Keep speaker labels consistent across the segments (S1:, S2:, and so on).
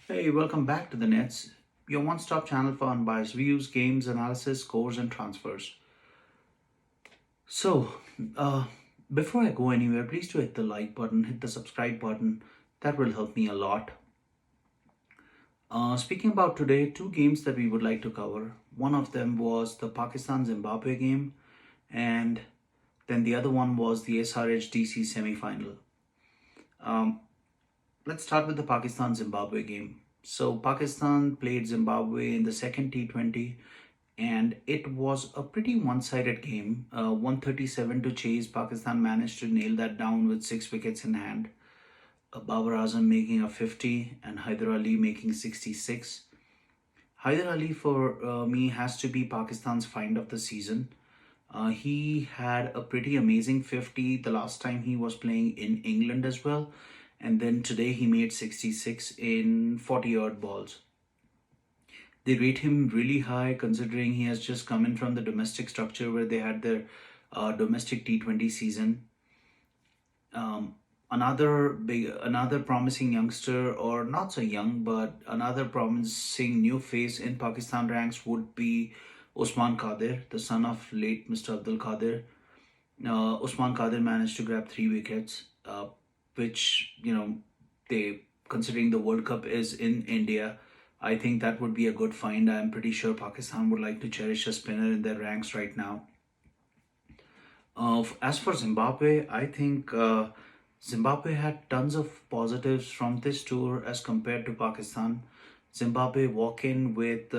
S1: Hey, welcome back to the Nets, your one stop channel for unbiased views, games, analysis, scores, and transfers. So, uh, before I go anywhere, please do hit the like button, hit the subscribe button. That will help me a lot. Speaking about today, two games that we would like to cover. One of them was the Pakistan Zimbabwe game, and then the other one was the SRH DC semi final. Um, let's start with the Pakistan Zimbabwe game. So, Pakistan played Zimbabwe in the second T20, and it was a pretty one-sided game. 137 to chase. Pakistan managed to nail that down with 6 wickets in hand. Babar Azam making a 50 and Hyder Ali making 66. Hyder Ali for me has to be Pakistan's find of the season. He had a pretty amazing 50 the last time he was playing in England as well. And then today he made 66 in 40 odd balls. They rate him really high considering he has just come in from the domestic structure where they had their domestic T20 season. Another promising youngster, or not so young, but another promising new face in Pakistan ranks would be Usman Qadir, the son of late Mr. Abdul Qadir. Usman Qadir managed to grab 3 wickets, which they considering the World Cup is in India. I think that would be a good find. I'm pretty sure Pakistan would like to cherish a spinner in their ranks right now. As for Zimbabwe, I think Zimbabwe had tons of positives from this tour as compared to Pakistan. Zimbabwe walk in with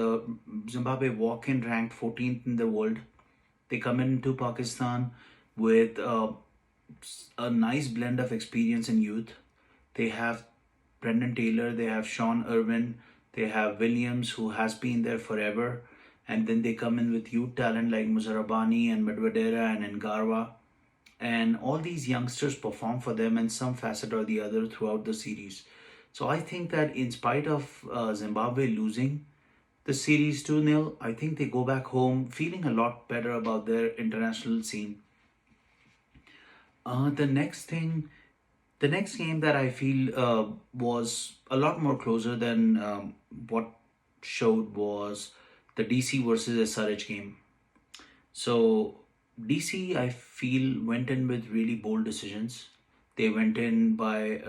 S1: Zimbabwe walk in ranked 14th in the world. They come into Pakistan with a nice blend of experience and youth. They have Brendan Taylor, they have Sean Irwin, they have Williams, who has been there forever. And then they come in with youth talent like Muzarabani and Medvedera and Ngarwa. And all these youngsters perform for them in some facet or the other throughout the series. So I think that in spite of Zimbabwe losing the series 2-0, I think they go back home feeling a lot better about their international scene. Uh, the next thing, the next game that I feel was a lot more closer than what showed was the DC versus SRH game. So DC, I feel, went in with really bold decisions. They went in by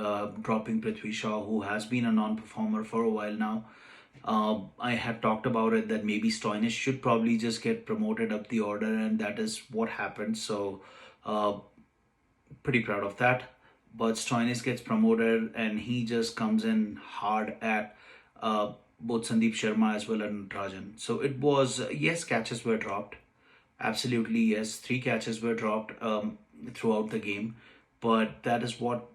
S1: dropping Prithvi Shaw, who has been a non-performer for a while now. I had talked about it that maybe Stoinis should probably just get promoted up the order, and that is what happened. So, uh, pretty proud of that. But Stoinis gets promoted, and he just comes in hard at both Sandeep Sharma as well as Natarajan. So it was, yes, catches were dropped. Absolutely, yes. 3 catches were dropped throughout the game, but that is what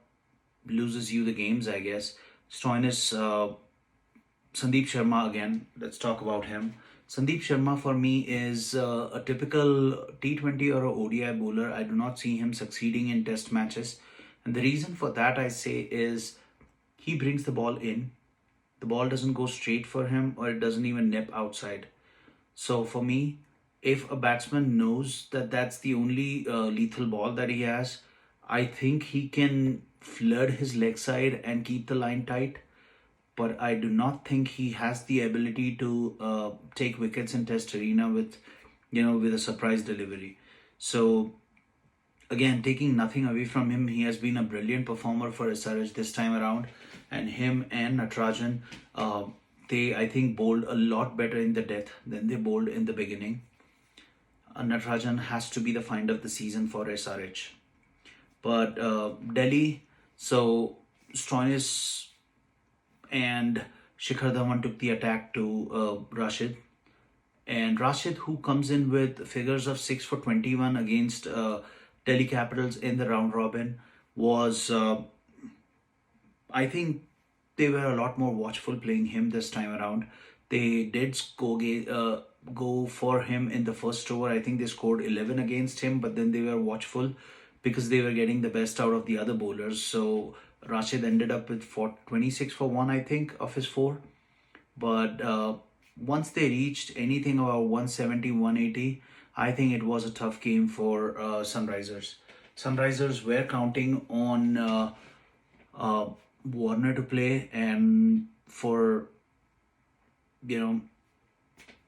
S1: loses you the games, I guess. Stoinis, Sandeep Sharma again. Let's talk about him. Sandeep Sharma for me is a typical T20 or a ODI bowler. I do not see him succeeding in test matches. And the reason for that I say is he brings the ball in. The ball doesn't go straight for him or it doesn't even nip outside. So for me, if a batsman knows that that's the only lethal ball that he has, I think he can flood his leg side and keep the line tight. But I do not think he has the ability to take wickets in Test arena with, with a surprise delivery. So again, taking nothing away from him, he has been a brilliant performer for SRH this time around, and him and Natarajan, uh, they I think bowled a lot better in the death than they bowled in the beginning. Natarajan has to be the find of the season for SRH. But Delhi, so Stoinis and Shikhar Dhawan took the attack to Rashid. And Rashid, who comes in with figures of 6 for 21 against Delhi Capitals in the round robin, was, I think, they were a lot more watchful playing him this time around. They did go for him in the first over. I think they scored 11 against him, but then they were watchful because they were getting the best out of the other bowlers. So Rashid ended up with 26 for 1, I think, of his 4. But once they reached anything about 170, 180, I think it was a tough game for Sunrisers. Sunrisers were counting on Warner to play, and for, you know,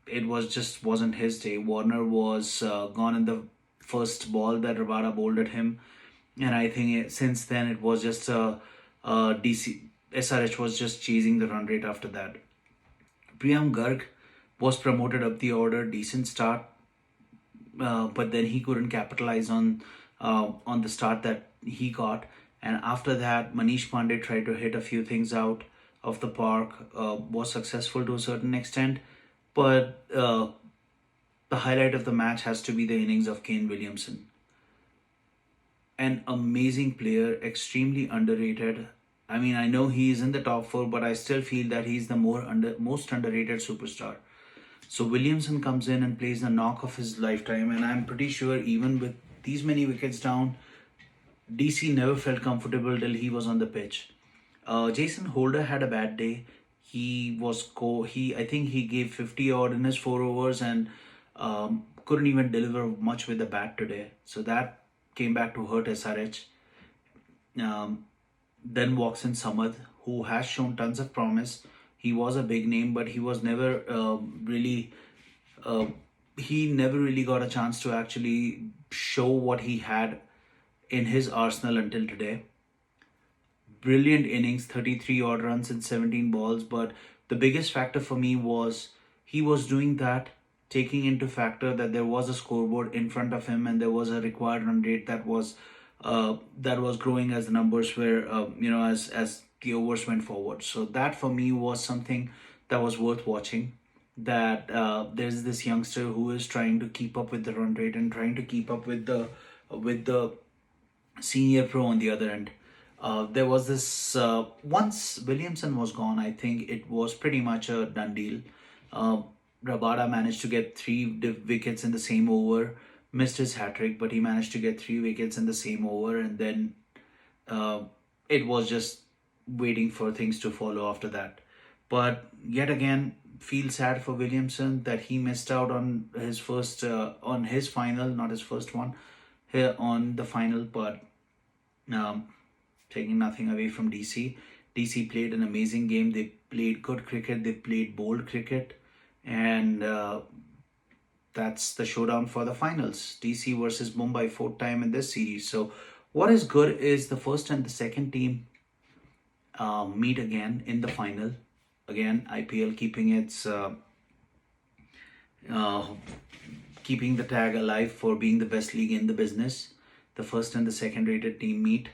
S1: it was just wasn't his day. Warner was gone in the first ball that Rabada bowled at him, and I think since then it was just DC SRH was just chasing the run rate after that. Priyam Garg was promoted up the order, decent start, but then he couldn't capitalize on the start that he got. And after that, Manish Pandey tried to hit a few things out of the park, was successful to a certain extent, but the highlight of the match has to be the innings of Kane Williamson. An amazing player, extremely underrated. I mean, I know he is in the top four, but I still feel that he's the most underrated superstar. So Williamson comes in and plays the knock of his lifetime, and I'm pretty sure even with these many wickets down, DC never felt comfortable till he was on the pitch. Jason Holder had a bad day. He was I think he gave 50 odd in his 4 overs and couldn't even deliver much with the bat today. So that came back to hurt SRH. Then walks in Samad, who has shown tons of promise. He was a big name, but he was never really. He never really got a chance to actually show what he had in his arsenal until today. Brilliant innings, 33 odd runs in 17 balls. But the biggest factor for me was he was doing that, taking into factor that there was a scoreboard in front of him and there was a required run rate that was growing as the numbers were, as the overs went forward. So that for me was something that was worth watching. That there's this youngster who is trying to keep up with the run rate and trying to keep up with the senior pro on the other end. There was this once Williamson was gone, I think it was pretty much a done deal. Rabada managed to get 3 wickets in the same over, missed his hat trick, but he managed to get 3 wickets in the same over, and then it was just waiting for things to follow after that. But yet again, feel sad for Williamson that he missed out on his on his final, not his first one, here on the final. But taking nothing away from DC. DC played an amazing game. They played good cricket. They played bold cricket, and that's the showdown for the finals. DC versus Mumbai, 4th time in this series. So what is good is the first and the second team meet again in the final. Again, IPL keeping its keeping the tag alive for being the best league in the business. The first and the second rated team meet,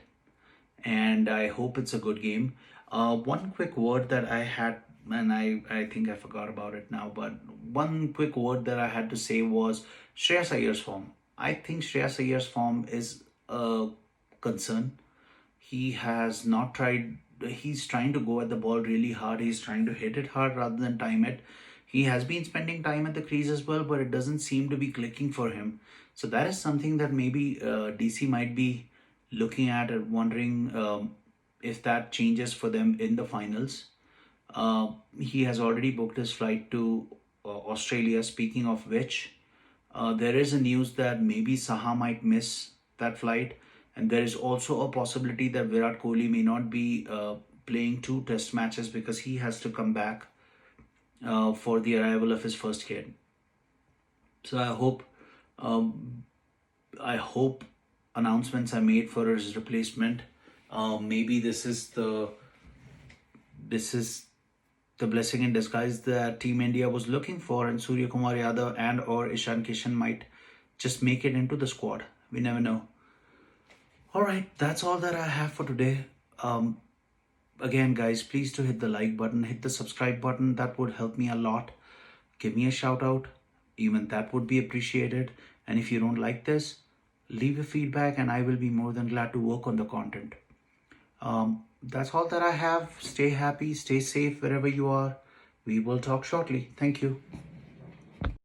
S1: and I hope it's a good game. One quick word that I had, and I think I forgot about it now, but one quick word that I had to say was Shreyas Iyer's form. I think Shreyas Iyer's form is a concern. He has not tried, he's trying to go at the ball really hard. He's trying to hit it hard rather than time it. He has been spending time at the crease as well, but it doesn't seem to be clicking for him. So that is something that maybe DC might be looking at and wondering if that changes for them in the finals. He has already booked his flight to Australia. Speaking of which, there is a news that maybe Saha might miss that flight, and there is also a possibility that Virat Kohli may not be playing 2 test matches because he has to come back for the arrival of his first kid. So I hope announcements are made for his replacement. Maybe this is the blessing in disguise that Team India was looking for, and Surya Kumar Yadav and or Ishan Kishan might just make it into the squad. We never know. All right, that's all that I have for today. Again, guys, please do hit the like button, hit the subscribe button. That would help me a lot. Give me a shout out. Even that would be appreciated. And if you don't like this, leave a feedback and I will be more than glad to work on the content. That's all that I have. Stay happy, stay safe wherever you are. We will talk shortly. Thank you.